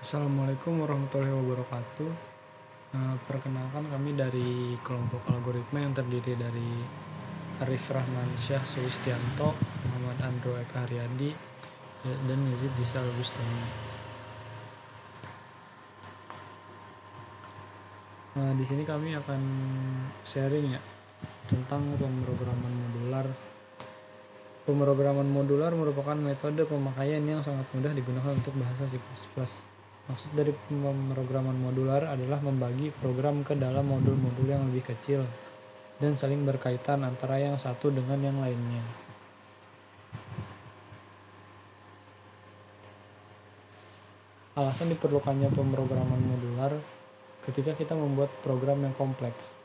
Assalamualaikum warahmatullahi wabarakatuh. Perkenalkan kami dari kelompok algoritma yang terdiri dari Arif Rahmansyah Sulistianto, Muhammad Andro Eka Haryadi, dan Yazid Disa Bustami. Di sini kami akan sharing ya tentang pemrograman modular. Pemrograman modular merupakan metode pemakaian yang sangat mudah digunakan untuk bahasa C++. Maksud dari pemrograman modular adalah membagi program ke dalam modul-modul yang lebih kecil dan saling berkaitan antara yang satu dengan yang lainnya. Alasan diperlukannya pemrograman modular ketika kita membuat program yang kompleks.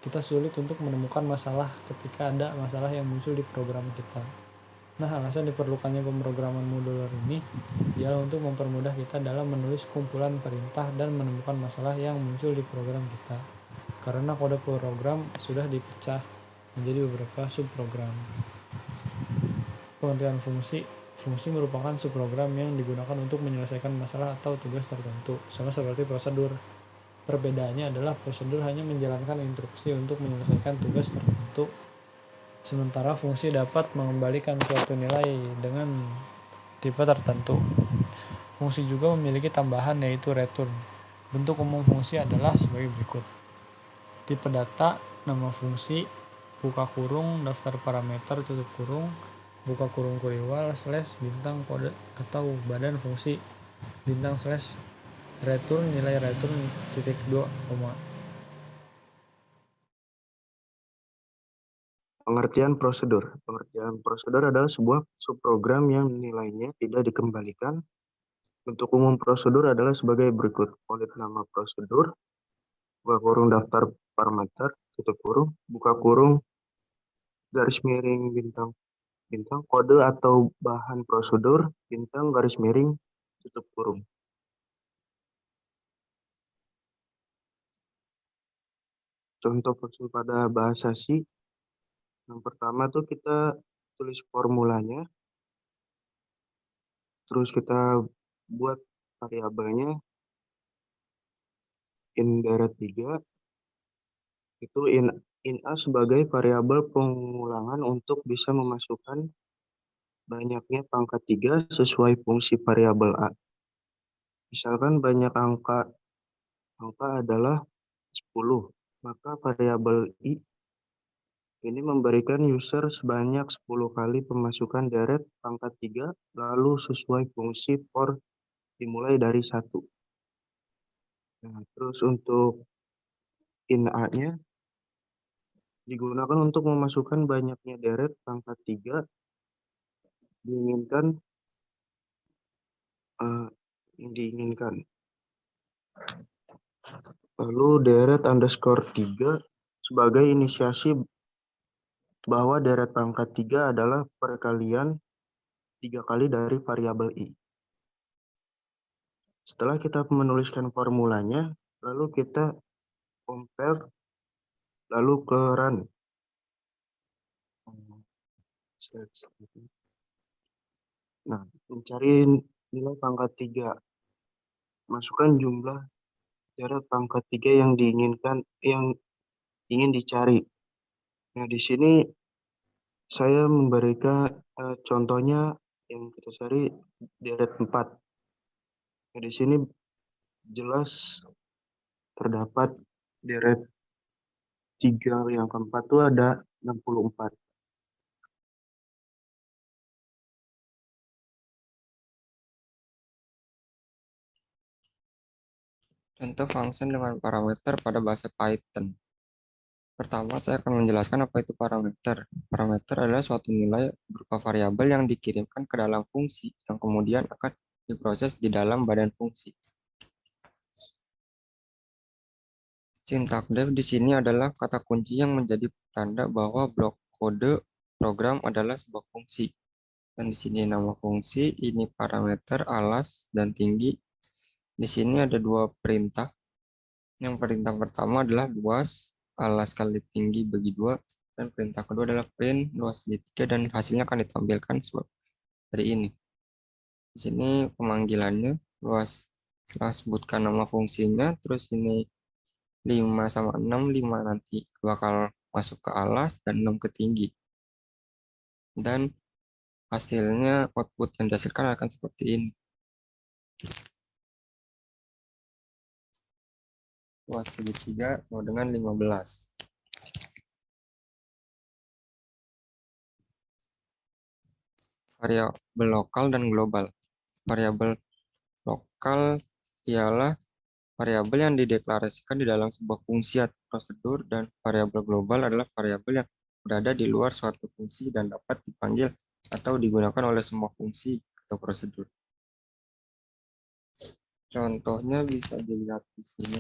Kita sulit untuk menemukan masalah ketika ada masalah yang muncul di program kita. Nah, alasan diperlukannya pemrograman modular ini ialah untuk mempermudah kita dalam menulis kumpulan perintah dan menemukan masalah yang muncul di program kita. Karena kode program sudah dipecah menjadi beberapa subprogram. Pengertian fungsi. Fungsi merupakan subprogram yang digunakan untuk menyelesaikan masalah atau tugas tertentu, sama seperti prosedur. Perbedaannya adalah prosedur hanya menjalankan instruksi untuk menyelesaikan tugas tertentu, sementara fungsi dapat mengembalikan suatu nilai dengan tipe tertentu. Fungsi juga memiliki tambahan yaitu return. Bentuk umum fungsi adalah sebagai berikut. Tipe data, nama fungsi, buka kurung, daftar parameter, tutup kurung, buka kurung kuriwal, slash, bintang, kode, atau badan fungsi, bintang, slash, return, nilai return, titik 2, koma. Pengertian prosedur. Pengertian prosedur adalah sebuah subprogram yang nilainya tidak dikembalikan. Bentuk umum prosedur adalah sebagai berikut. Polit nama prosedur, buka kurung daftar parameter, tutup kurung, buka kurung, garis miring bintang, bintang, kode atau bahan prosedur, bintang, garis miring, tutup kurung. Contoh prosedur pada bahasa C. Yang pertama tuh kita tulis formulanya, terus kita buat variabelnya indirect 3, itu in A sebagai variabel pengulangan untuk bisa memasukkan banyaknya pangkat 3 sesuai fungsi variabel A. Misalkan banyak angka adalah 10, maka variabel I ini memberikan user sebanyak 10 kali pemasukan deret pangkat 3 lalu sesuai fungsi for dimulai dari 1. Nah, terus untuk in A-nya digunakan untuk memasukkan banyaknya deret pangkat 3 diinginkan. Lalu deret underscore 3 sebagai inisiasi bahwa deret pangkat 3 adalah perkalian 3 kali dari variabel I. Setelah kita menuliskan formulanya, lalu kita compare, lalu ke run. Nah, mencari nilai pangkat 3. Masukkan jumlah deret pangkat 3 yang diinginkan, yang ingin dicari. Nah, di sini saya memberikan contohnya yang kita cari deret 4. Nah, di sini jelas terdapat deret 3 yang keempat itu ada 64. Contoh function dengan parameter pada bahasa Python. Pertama, saya akan menjelaskan apa itu parameter. Parameter adalah suatu nilai berupa variabel yang dikirimkan ke dalam fungsi, yang kemudian akan diproses di dalam badan fungsi. Sintak def di sini adalah kata kunci yang menjadi tanda bahwa blok kode program adalah sebuah fungsi. Dan di sini nama fungsi, ini parameter, alas, dan tinggi. Di sini ada dua perintah. Yang perintah pertama adalah luas, alas kali tinggi bagi 2. Dan perintah kedua adalah print, luas kali 3, dan hasilnya akan ditampilkan dari ini. Di sini pemanggilannya luas Setelah sebutkan nama fungsinya, terus ini 5 sama 6, 5 nanti bakal masuk ke alas dan 6 ke tinggi. Dan hasilnya output yang dihasilkan akan seperti ini. Luas segitiga sama dengan 15. Variabel lokal dan global. Variabel lokal ialah variabel yang dideklarasikan di dalam sebuah fungsi atau prosedur, dan variabel global adalah variabel yang berada di luar suatu fungsi dan dapat dipanggil atau digunakan oleh semua fungsi atau prosedur. Contohnya bisa dilihat di sini.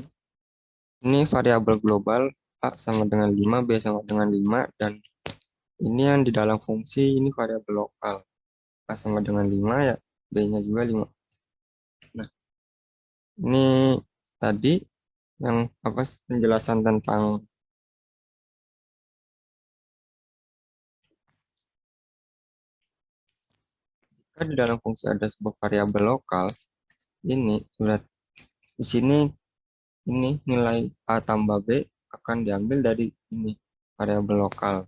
Ini variabel global, A sama dengan 5, B sama dengan 5, dan ini yang di dalam fungsi ini variabel lokal. A sama dengan 5 ya, B-nya juga 5. Nah, ini tadi yang penjelasan tentang jika di dalam fungsi ada sebuah variabel lokal. Ini sudah di sini, ini nilai A tambah B akan diambil dari ini variabel lokal.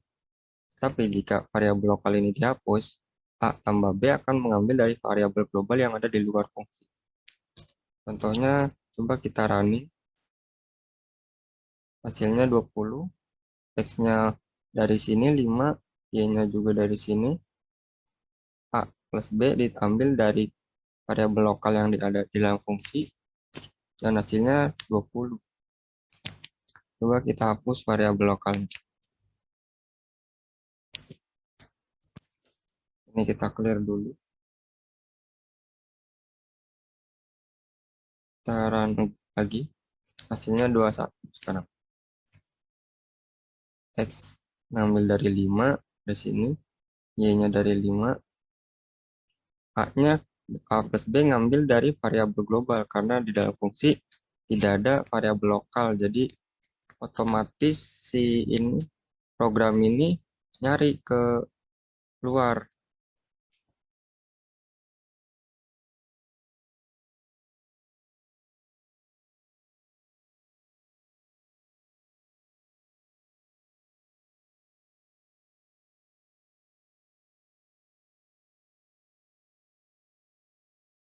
Tapi jika variabel lokal ini dihapus, A tambah B akan mengambil dari variabel global yang ada di luar fungsi. Contohnya, coba kita running. Hasilnya 20, X-nya dari sini 5, Y-nya juga dari sini. A plus B diambil dari variabel lokal yang ada di dalam fungsi, dan hasilnya 20. Coba kita hapus variabel lokalnya. Ini kita clear dulu. Kita run lagi. Hasilnya 21 sekarang. X ngambil dari 5 dari sini, Y-nya dari 5, A-nya A plus B ngambil dari variabel global karena di dalam fungsi tidak ada variabel lokal. Jadi otomatis si ini program ini nyari ke luar